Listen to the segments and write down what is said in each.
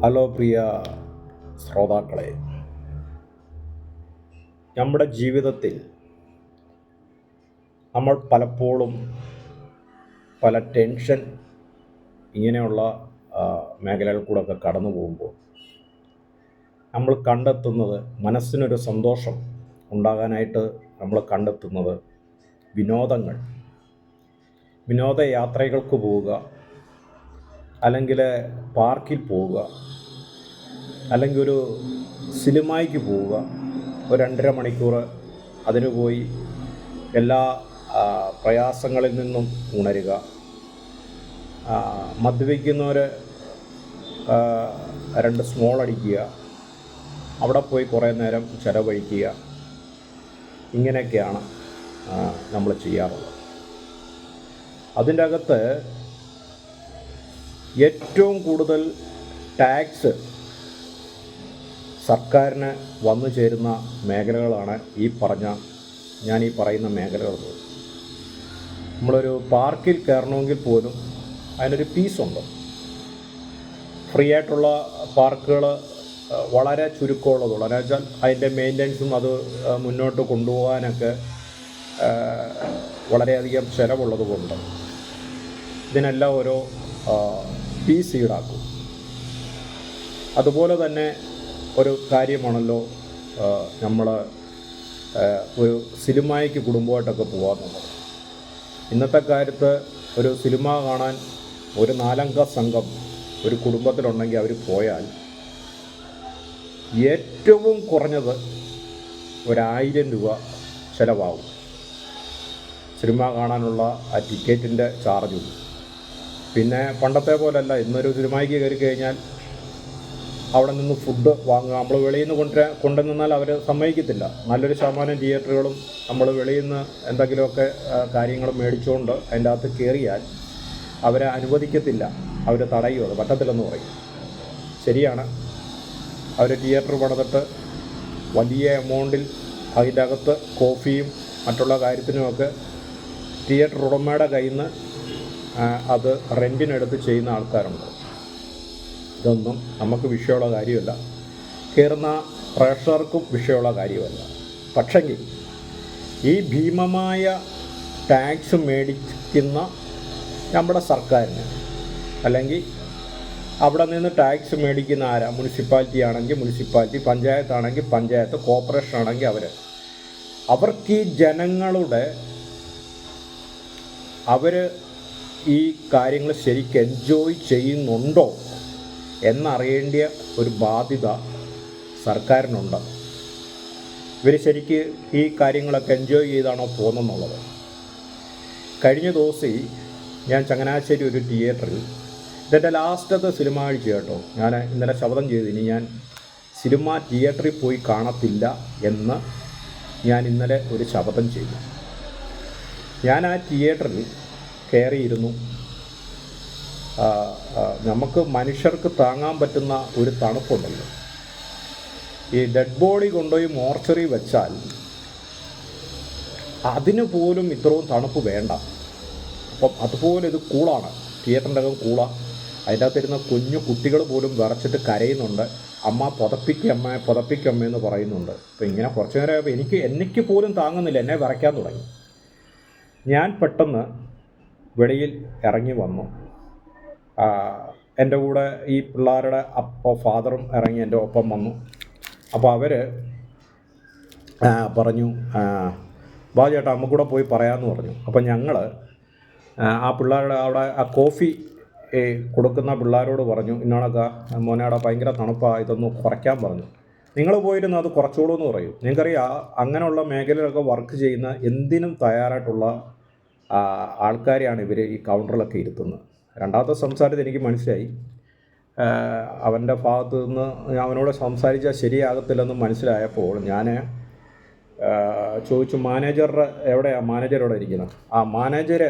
Hello പ്രിയ ശ്രോതാക്കളെ, നമ്മുടെ ജീവിതത്തിൽ നമ്മൾ പലപ്പോഴും പല ടെൻഷൻ ഇങ്ങനെയുള്ള മേഖലകളിൽ കൂടെയൊക്കെ കടന്നു പോകുമ്പോൾ നമ്മൾ കണ്ടെത്തുന്നത്, മനസ്സിനൊരു സന്തോഷം ഉണ്ടാകാനായിട്ട് നമ്മൾ കണ്ടെത്തുന്നത് വിനോദയാത്രകൾക്ക് പോവുക, അല്ലെങ്കിൽ പാർക്കിൽ പോവുക, അല്ലെങ്കിൽ ഒരു സിനിമയ്ക്ക് പോവുക, ഒരു 2.5 മണിക്കൂർ അതിന് പോയി എല്ലാ പ്രയാസങ്ങളിൽ നിന്നും ഉണരുക. മദ്യപിക്കുന്നവർ 2 സ്മോൾ അടിക്കുക, അവിടെ പോയി കുറേ നേരം ചിലവഴിക്കുക. ഇങ്ങനെയൊക്കെയാണ് നമ്മൾ ചെയ്യാറുള്ളത്. അതിൻ്റെ അകത്ത് ഏറ്റവും കൂടുതൽ ടാക്സ് സർക്കാരിന് വന്നു ചേരുന്ന മേഖലകളാണ് ഞാൻ ഈ പറയുന്ന മേഖലകൾ. നമ്മളൊരു പാർക്കിൽ കയറണമെങ്കിൽ പോലും അതിനൊരു ഫീസുണ്ട്. ഫ്രീ ആയിട്ടുള്ള പാർക്കുകൾ വളരെ ചുരുക്കമുള്ളതുള്ളൂ. എന്ന് വെച്ചാൽ അതിൻ്റെ മെയിൻ്റനൻസും അത് മുന്നോട്ട് കൊണ്ടുപോകാനൊക്കെ വളരെയധികം ചിലവുള്ളത് കൊണ്ട് ഇതിനെല്ലാം ഓരോ ഫീസ് ഈടാക്കും. അതുപോലെ തന്നെ ഒരു കാര്യമാണല്ലോ നമ്മൾ ഒരു സിനിമയ്ക്ക് കുടുംബമായിട്ടൊക്കെ പോകാമെന്നുള്ളത്. ഇന്നത്തെ കാലത്ത് ഒരു സിനിമ കാണാൻ ഒരു 4 അംഗ സംഘം ഒരു കുടുംബത്തിലുണ്ടെങ്കിൽ അവർ പോയാൽ ഏറ്റവും കുറഞ്ഞത് 1000 രൂപ ചിലവാകും. സിനിമ കാണാനുള്ള ആ ടിക്കറ്റിൻ്റെ ചാർജും. പിന്നെ പണ്ടത്തെ പോലെയല്ല, ഇന്നൊരു സിനിമയ്ക്ക് കയറി കഴിഞ്ഞാൽ അവിടെ നിന്ന് ഫുഡ് വാങ്ങുക. നമ്മൾ വെളിയിൽ നിന്ന് കൊണ്ടുവന്നാൽ അവർ സമ്മതിക്കത്തില്ല. നല്ലൊരു ശതമാനം തിയേറ്ററുകളും നമ്മൾ വെളിയിൽ നിന്ന് എന്തെങ്കിലുമൊക്കെ കാര്യങ്ങൾ മേടിച്ചുകൊണ്ട് അതിൻ്റെ അകത്ത് കയറിയാൽ അവരെ അനുവദിക്കത്തില്ല. അവർ തടയും, അത് പറ്റത്തില്ലെന്ന് പറയും. ശരിയാണ്, അവർ തിയേറ്റർ പണിതിട്ട് വലിയ എമൗണ്ടിൽ അതിൻ്റെ അകത്ത് കോഫിയും മറ്റുള്ള കാര്യത്തിനുമൊക്കെ തിയേറ്റർ ഉടമയുടെ കയ്യിൽ നിന്ന് അത് റെൻറ്റിനെടുത്ത് ചെയ്യുന്ന ആൾക്കാരുണ്ട്. ഇതൊന്നും നമുക്ക് വിഷയമുള്ള കാര്യമല്ല, കയറുന്ന പ്രേക്ഷകർക്കും വിഷയമുള്ള കാര്യമല്ല. പക്ഷെങ്കിൽ ഈ ഭീമമായ ടാക്സ് മേടിക്കുന്ന നമ്മുടെ സർക്കാരിന്, അല്ലെങ്കിൽ അവിടെ നിന്ന് ടാക്സ് മേടിക്കുന്ന ആരാ? മുനിസിപ്പാലിറ്റി ആണെങ്കിൽ മുനിസിപ്പാലിറ്റി, പഞ്ചായത്താണെങ്കിൽ പഞ്ചായത്ത്, കോർപ്പറേഷൻ ആണെങ്കിൽ അവർക്ക് ഈ ജനങ്ങളുടെ ഈ കാര്യങ്ങൾ ശരിക്കും എൻജോയ് ചെയ്യുന്നുണ്ടോ എന്നറിയേണ്ട ഒരു ബാധ്യത സർക്കാരിനുണ്ട്. ഇവർ ശരിക്ക് ഈ കാര്യങ്ങളൊക്കെ എൻജോയ് ചെയ്താണോ പോകുന്നതെന്നുള്ളത്. കഴിഞ്ഞ ദിവസം ഞാൻ ചങ്ങനാശ്ശേരി ഒരു തിയേറ്ററിൽ, ഇതെൻ്റെ ലാസ്റ്റത്തെ സിനിമ കാഴ്ച കേട്ടോ. ഞാൻ ഇന്നലെ ശപഥം ചെയ്തു, ഇനി ഞാൻ സിനിമ തിയേറ്ററിൽ പോയി കാണത്തില്ല എന്ന് ഞാൻ ഇന്നലെ ഒരു ശപഥം ചെയ്തു. ഞാൻ ആ തിയേറ്ററിൽ കയറിയിരുന്നു. നമുക്ക് മനുഷ്യർക്ക് താങ്ങാൻ പറ്റുന്ന ഒരു തണുപ്പുണ്ടല്ലോ. ഈ ഡെഡ് ബോഡി കൊണ്ടുപോയി മോർച്ചറി വെച്ചാൽ അതിന് പോലും ഇത്രയും തണുപ്പ് വേണ്ട. അപ്പം അതുപോലെ ഇത് കൂളാണ്, തിയേറ്ററിൻ്റെ അകം കൂളാണ്. അതിൻ്റെ അകത്തിരുന്ന കുഞ്ഞു കുട്ടികൾ പോലും വിറച്ചിട്ട് കരയുന്നുണ്ട്. അമ്മ പുതപ്പിക്കമ്മ എന്ന് പറയുന്നുണ്ട്. അപ്പോൾ ഇങ്ങനെ കുറച്ച് നേരം എനിക്ക് പോലും താങ്ങുന്നില്ല, എന്നെ വിറയ്ക്കാൻ തുടങ്ങി. ഞാൻ പെട്ടെന്ന് വെളിയിൽ ഇറങ്ങി വന്നു. എൻ്റെ കൂടെ ഈ പിള്ളേരുടെ ഫാദറും ഇറങ്ങി എൻ്റെ ഒപ്പം വന്നു. അപ്പോൾ അവർ പറഞ്ഞു, വാ ചേട്ടാ നമുക്കൂടെ പോയി പറയാമെന്ന് പറഞ്ഞു. അപ്പം ഞങ്ങൾ ആ പിള്ളേരുടെ അവിടെ ആ കോഫി കൊടുക്കുന്ന പിള്ളേരോട് പറഞ്ഞു, ഇന്നോടൊക്കെ മോനേടാ ഭയങ്കര തണുപ്പാണ്, ഇതൊന്ന് കുറയ്ക്കാൻ പറഞ്ഞു. നിങ്ങൾ പോയിരുന്ന് അത് കുറച്ചോളൂ എന്ന് പറയും. നിങ്ങൾക്കറിയാം, അങ്ങനെയുള്ള മേഖലയിലൊക്കെ വർക്ക് ചെയ്യുന്ന എന്തിനും തയ്യാറായിട്ടുള്ള ആൾക്കാരെയാണ് ഇവർ ഈ കൗണ്ടറിലൊക്കെ ഇരുത്തുന്നത്. രണ്ടാമത്തെ സംസാരത്തിൽ എനിക്ക് മനസ്സിലായി, അവൻ്റെ ഭാഗത്തു നിന്ന് അവനോട് സംസാരിച്ചാൽ ശരിയാകത്തില്ലെന്ന് മനസ്സിലായപ്പോൾ ഞാൻ ചോദിച്ചു, മാനേജർ എവിടെ ഇരിക്കുന്നത്? മാനേജർ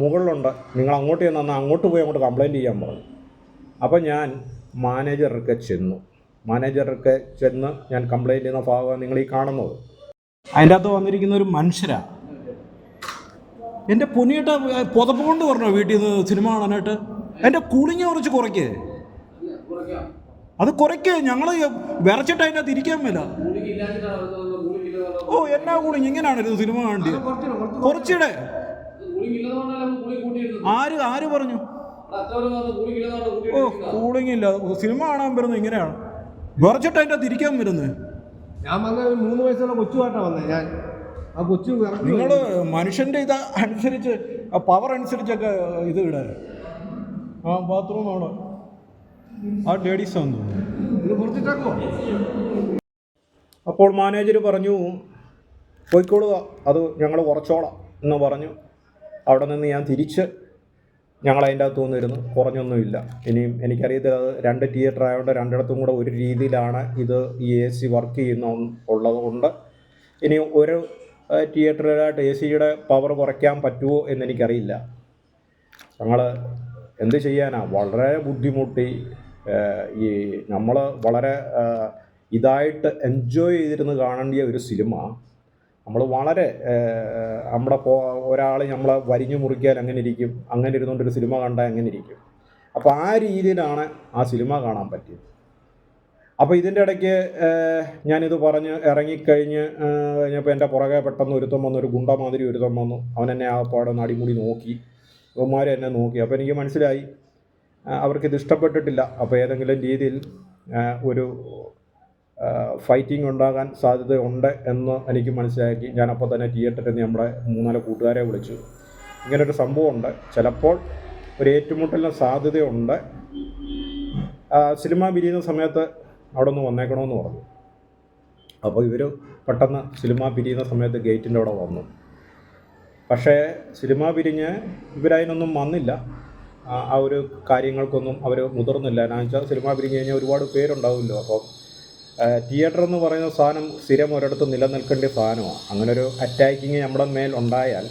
മുകളിലുണ്ട്, നിങ്ങൾ അങ്ങോട്ട് ചെന്നാൽ അങ്ങോട്ട് പോയി കംപ്ലയിൻറ്റ് ചെയ്യാൻ പറഞ്ഞു. അപ്പോൾ ഞാൻ മാനേജർക്ക് ചെന്ന് ഞാൻ കംപ്ലയിൻറ്റ് ചെയ്യുന്ന ഭാഗമാണ് നിങ്ങൾ ഈ കാണുന്നത്. അതിൻ്റെ അകത്ത് വന്നിരിക്കുന്ന ഒരു മനുഷ്യരാണ്. എൻ്റെ പൊന്നിയേട്ട പുതപ്പ് കൊണ്ട് പറഞ്ഞോ വീട്ടിൽ നിന്ന് സിനിമ കാണാനായിട്ട്? എൻ്റെ കൂളിങ് കുറച്ച് കുറയ്ക്കേ. അത് കുറയ്ക്കുക. ഞങ്ങൾ വിറച്ചിട്ട് അതിൻ്റെ അകത്ത് ഇരിക്കാൻ മേല. ഓ എന്നാ കൂളിങ് ഇങ്ങനെയാണിരുന്നു സിനിമ കാണേണ്ടത്. കുറച്ചിടെ ആര് പറഞ്ഞു? ഓ കൂളിങ് ഇല്ല, സിനിമ കാണാൻ വരുന്നത് ഇങ്ങനെയാണ്, വിറച്ചിട്ട് അതിൻ്റെ അകത്ത് ഇരിക്കാൻ വരുന്നത്. ഞാൻ വന്ന 3 വയസ്സുള്ള കൊച്ചുമായിട്ടാണ് വന്നത്. ഞാൻ ആ കൊച്ചു നിങ്ങൾ മനുഷ്യൻ്റെ ഇത് അനുസരിച്ച് പവർ അനുസരിച്ചൊക്കെ ഇത് ഇട. ആ ബാത്റൂമാണ് ആ ലേഡീസാന്ന് തോന്നുന്നു. ഇത് പുറത്തിട്ടാക്കോ? അപ്പോൾ മാനേജർ പറഞ്ഞു പോയിക്കോളുക, അത് ഞങ്ങൾ കുറച്ചോളാം എന്ന് പറഞ്ഞു. അവിടെ നിന്ന് ഞാൻ തിരിച്ച് ഞങ്ങളതിൻ്റെ അകത്ത് വന്നിരുന്നു. കുറഞ്ഞൊന്നുമില്ല. ഇനിയും എനിക്കറിയത്തില്ല, അത് 2 തിയേറ്റർ ആയതുകൊണ്ട് രണ്ടിടത്തും കൂടെ ഒരു രീതിയിലാണ് ഇത് ഈ AC വർക്ക് ചെയ്യുന്ന ഉള്ളത് കൊണ്ട് ഇനി ഒരു തിയേറ്ററിലായിട്ട് AC-യുടെ പവർ കുറയ്ക്കാൻ പറ്റുമോ എന്നെനിക്കറിയില്ല. ഞങ്ങൾ എന്ത് ചെയ്യാനാണ്, വളരെ ബുദ്ധിമുട്ടി. ഈ നമ്മൾ വളരെ ഇതായിട്ട് എൻജോയ് ചെയ്തിരുന്ന് കാണേണ്ടിയ ഒരു സിനിമ നമ്മൾ വളരെ നമ്മുടെ ഒരാൾ നമ്മളെ വരിഞ്ഞു മുറിക്കാൻ എങ്ങനെ ഇരിക്കും, അങ്ങനെ ഇരുന്നുകൊണ്ടൊരു സിനിമ കണ്ടാൽ എങ്ങനെ ഇരിക്കും. അപ്പോൾ ആ രീതിയിലാണ് ആ സിനിമ കാണാൻ പറ്റിയത്. അപ്പോൾ ഇതിൻ്റെ ഇടയ്ക്ക് ഞാനിത് പറഞ്ഞ് ഇറങ്ങിക്കഴിഞ്ഞ് കഴിഞ്ഞപ്പോൾ എൻ്റെ പുറകെ പെട്ടെന്ന് ഒരുത്തം വന്നു, ഒരു ഗുണ്ട മാതിരി ഒരുത്തം വന്നു. അവൻ എന്നെ ആ പാടൊന്ന് അടിമുടി നോക്കി, ഇവന്മാർ എന്നെ നോക്കി. അപ്പോൾ എനിക്ക് മനസ്സിലായി അവർക്കിത് ഇഷ്ടപ്പെട്ടിട്ടില്ല. അപ്പോൾ ഏതെങ്കിലും രീതിയിൽ ഒരു ഫൈറ്റിംഗ് ഉണ്ടാകാൻ സാധ്യതയുണ്ട് എന്ന് എനിക്ക് മനസ്സിലാക്കി. ഞാനപ്പോൾ തന്നെ തിയേറ്ററിൽ നിന്ന് നമ്മുടെ 3-4 കൂട്ടുകാരെ വിളിച്ചു. ഇങ്ങനൊരു സംഭവമുണ്ട്, ചിലപ്പോൾ ഒരു ഏറ്റുമുട്ടലിന് സാധ്യതയുണ്ട്, സിനിമ പിരിയുന്ന സമയത്ത് അവിടെ ഒന്ന് വന്നേക്കണമെന്ന് പറഞ്ഞു. അപ്പോൾ ഇവർ പെട്ടെന്ന് സിനിമ പിരിയുന്ന സമയത്ത് ഗേറ്റിൻ്റെ അവിടെ വന്നു. പക്ഷേ സിനിമ പിരിഞ്ഞ് ഇവരതിനൊന്നും വന്നില്ല. ആ ഒരു കാര്യങ്ങൾക്കൊന്നും അവർ മുതിർന്നില്ല. എന്നാ വെച്ചാൽ സിനിമ പിരിഞ്ഞ് കഴിഞ്ഞാൽ ഒരുപാട് പേരുണ്ടാവുമല്ലോ. അപ്പം തിയേറ്റർ എന്ന് പറയുന്ന സാധനം സ്ഥിരം ഒരിടത്ത് നിലനിൽക്കേണ്ട സാധനമാണ്. അങ്ങനൊരു അറ്റാക്കിങ് നമ്മുടെ മേൽ ഉണ്ടായാൽ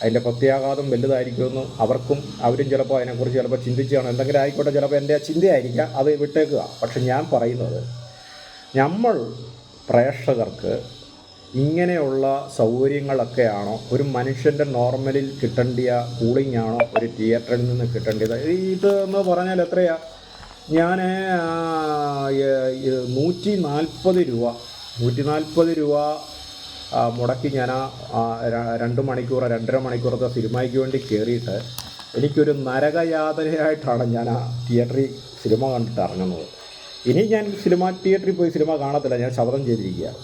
അതിൻ്റെ പ്രത്യാഘാതം വലുതായിരിക്കുമെന്ന് അവരും ചിലപ്പോൾ അതിനെക്കുറിച്ച് ചിലപ്പോൾ ചിന്തിച്ചാണ് എന്തെങ്കിലും ആയിക്കോട്ടെ, ചിലപ്പോൾ എൻ്റെ ചിന്തയായിരിക്കാം, അത് വിട്ടേക്കുക. പക്ഷെ ഞാൻ പറയുന്നത്, നമ്മൾ പ്രേക്ഷകർക്ക് ഇങ്ങനെയുള്ള സൗകര്യങ്ങളൊക്കെയാണോ ഒരു മനുഷ്യൻ്റെ നോർമലിൽ കിട്ടേണ്ടിയ കൂളിംഗ് ആണോ ഒരു തിയേറ്ററിൽ നിന്ന് കിട്ടേണ്ടത്? ഇത് എന്ന് പറഞ്ഞാൽ എത്രയാണ്? ഞാൻ 140 രൂപ മുടക്കി ഞാൻ 2 മണിക്കൂർ 2.5 മണിക്കൂറത്തെ സിനിമയ്ക്ക് വേണ്ടി കയറിയിട്ട് എനിക്കൊരു നരകയാതനയായിട്ടാണ് ഞാൻ ആ തിയേറ്ററിൽ സിനിമ കണ്ടിട്ട് ഇറങ്ങുന്നത്. ഇനി ഞാൻ തിയേറ്ററിൽ പോയി സിനിമ കാണത്തില്ല, ഞാൻ ശപഥം ചെയ്തിരിക്കുകയാണ്.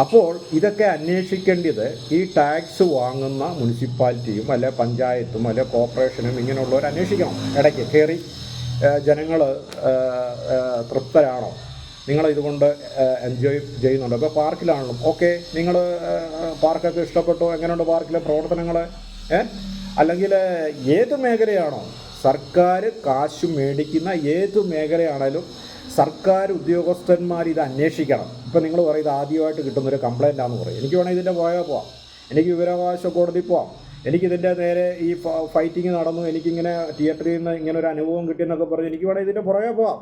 അപ്പോൾ ഇതൊക്കെ അന്വേഷിക്കേണ്ടത് ഈ ടാക്സ് വാങ്ങുന്ന മുനിസിപ്പാലിറ്റിയും അല്ലെ പഞ്ചായത്തും അല്ലെ കോർപ്പറേഷനും ഇങ്ങനെയുള്ളവർ അന്വേഷിക്കണം. ഇടയ്ക്ക് കയറി ജനങ്ങൾ തൃപ്തരാണോ, നിങ്ങളിതുകൊണ്ട് എൻജോയ് ചെയ്യുന്നുണ്ടോ? ഇപ്പോൾ പാർക്കിലാണല്ലോ, ഓക്കെ, നിങ്ങൾ പാർക്കൊക്കെ ഇഷ്ടപ്പെട്ടോ, എങ്ങനെയുണ്ട് പാർക്കിലെ പ്രവർത്തനങ്ങൾ? അല്ലെങ്കിൽ ഏത് മേഖലയാണോ സർക്കാർ കാശ് മേടിക്കുന്ന ഏത് മേഖലയാണേലും സർക്കാർ ഉദ്യോഗസ്ഥന്മാർ ഇത് അന്വേഷിക്കണം. ഇപ്പോൾ നിങ്ങൾ പറയും ഇത് ആദ്യമായിട്ട് കിട്ടുന്നൊരു കംപ്ലയിൻ്റാണെന്ന് പറയും. എനിക്ക് വേണമെങ്കിൽ ഇതിൻ്റെ പുറകെ പോവാം, എനിക്ക് വിവരാവകാശ കോടതി പോവാം, എനിക്കിതിൻ്റെ നേരെ ഈ ഫൈറ്റിങ് നടന്നു, എനിക്കിങ്ങനെ തിയേറ്ററിൽ നിന്ന് ഇങ്ങനെ ഒരു അനുഭവം കിട്ടിയെന്നൊക്കെ പറഞ്ഞ് എനിക്ക് വേണമെങ്കിൽ ഇതിൻ്റെ പുറകെ പോവാം,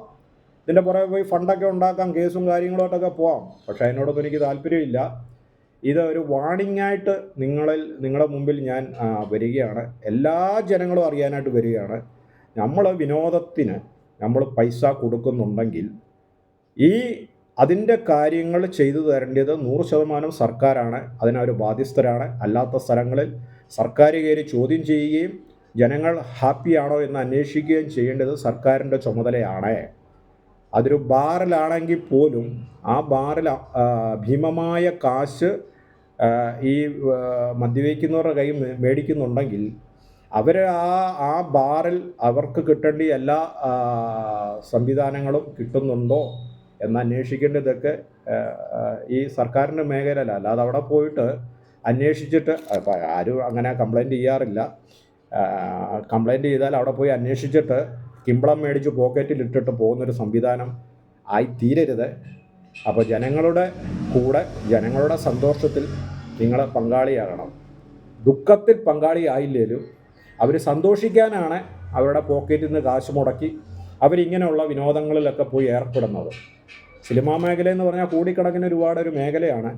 ഇതിൻ്റെ പുറകെ പോയി ഫണ്ടൊക്കെ ഉണ്ടാക്കാം, കേസും കാര്യങ്ങളോട്ടൊക്കെ പോവാം. പക്ഷേ അതിനോടൊന്നും എനിക്ക് താല്പര്യമില്ല. ഇത് ഒരു വാണിംഗ് ആയിട്ട് നിങ്ങളുടെ മുമ്പിൽ ഞാൻ വരികയാണ്. എല്ലാ ജനങ്ങളും അറിയാനായിട്ട് വരികയാണ്. നമ്മൾ വിനോദത്തിന് നമ്മൾ പൈസ കൊടുക്കുന്നുണ്ടെങ്കിൽ അതിൻ്റെ കാര്യങ്ങൾ ചെയ്തു തരേണ്ടത് 100% സർക്കാരാണ്. അതിനവർ ബാധ്യസ്ഥരാണ്. അല്ലാത്ത സ്ഥലങ്ങളിൽ സർക്കാർ കയറി ചോദ്യം ചെയ്യുകയും ജനങ്ങൾ ഹാപ്പിയാണോ എന്ന് അന്വേഷിക്കുകയും ചെയ്യേണ്ടത് സർക്കാരിൻ്റെ ചുമതലയാണ്. അതൊരു ബാറിലാണെങ്കിൽ പോലും ആ ബാറിൽ ഭീമമായ കാശ് ഈ മദ്യപിക്കുന്നവരുടെ കൈ മേടിക്കുന്നുണ്ടെങ്കിൽ അവർ ആ ബാറിൽ അവർക്ക് കിട്ടേണ്ട എല്ലാ സംവിധാനങ്ങളും കിട്ടുന്നുണ്ടോ എന്ന് അന്വേഷിക്കേണ്ടതൊക്കെ ഈ സർക്കാരിൻ്റെ മേഖലയിലല്ല. അല്ലാതെ അവിടെ പോയിട്ട് അന്വേഷിച്ചിട്ട് ആരും അങ്ങനെ കംപ്ലയിൻ്റ് ചെയ്യാറില്ല. കംപ്ലയിൻ്റ് ചെയ്താൽ അവിടെ പോയി അന്വേഷിച്ചിട്ട് കിമ്പളം മേടിച്ച് പോക്കറ്റിലിട്ടിട്ട് പോകുന്നൊരു സംവിധാനം ആയി തീരരുത്. അപ്പോൾ ജനങ്ങളുടെ കൂടെ ജനങ്ങളുടെ സന്തോഷത്തിൽ നിങ്ങൾ പങ്കാളിയാകണം. ദുഃഖത്തിൽ പങ്കാളിയായില്ലേലും അവർ സന്തോഷിക്കാനാണ് അവരുടെ പോക്കറ്റിൽ നിന്ന് കാശ് മുടക്കി അവരിങ്ങനെയുള്ള വിനോദങ്ങളിലൊക്കെ പോയി ഏർപ്പെടുന്നത്. സിനിമാ മേഖല എന്ന് പറഞ്ഞാൽ കോടിക്കണക്കിന് ഒരുപാടൊരു മേഖലയാണ്.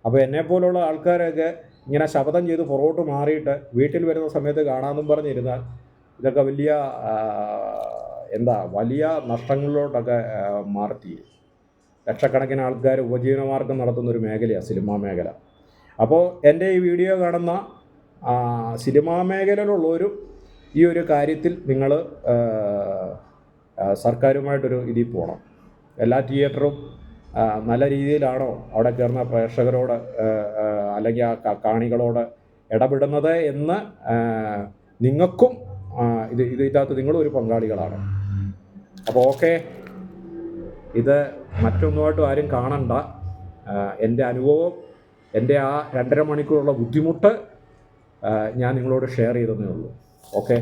അപ്പോൾ എന്നെപ്പോലുള്ള ആൾക്കാരൊക്കെ ഇങ്ങനെ ശപഥം ചെയ്ത് പുറകോട്ട് മാറിയിട്ട് വീട്ടിൽ വരുന്ന സമയത്ത് കാണാമെന്നും പറഞ്ഞിരുന്നാൽ ഇതൊക്കെ വലിയ വലിയ നഷ്ടങ്ങളിലോട്ടൊക്കെ മാറിത്തീരും. ലക്ഷക്കണക്കിന് ആൾക്കാർ ഉപജീവനമാർഗം നടത്തുന്ന ഒരു മേഖലയാണ് സിനിമാ മേഖല. അപ്പോൾ എൻ്റെ ഈ വീഡിയോ കാണുന്ന സിനിമാ മേഖലയിലുള്ളവരും ഈ ഒരു കാര്യത്തിൽ നിങ്ങൾ സർക്കാരുമായിട്ടൊരു ഇതിൽ പോകണം. എല്ലാ തിയേറ്ററും നല്ല രീതിയിലാണോ അവിടെ കയറുന്ന പ്രേക്ഷകരോട് അല്ലെങ്കിൽ ആ കാണികളോട് ഇടപെടുന്നത് എന്ന് നിങ്ങൾക്കും ഇതിനകത്ത് നിങ്ങളും ഒരു പങ്കാളികളാണ്. അപ്പോൾ ഓക്കെ, ഇത് മറ്റൊന്നുമായിട്ടും ആരും കാണണ്ട. എൻ്റെ അനുഭവം, എൻ്റെ ആ 2.5 മണിക്കൂറുള്ള ബുദ്ധിമുട്ട് ഞാൻ നിങ്ങളോട് ഷെയർ ചെയ്തതേ ഉള്ളൂ. ഓക്കെ.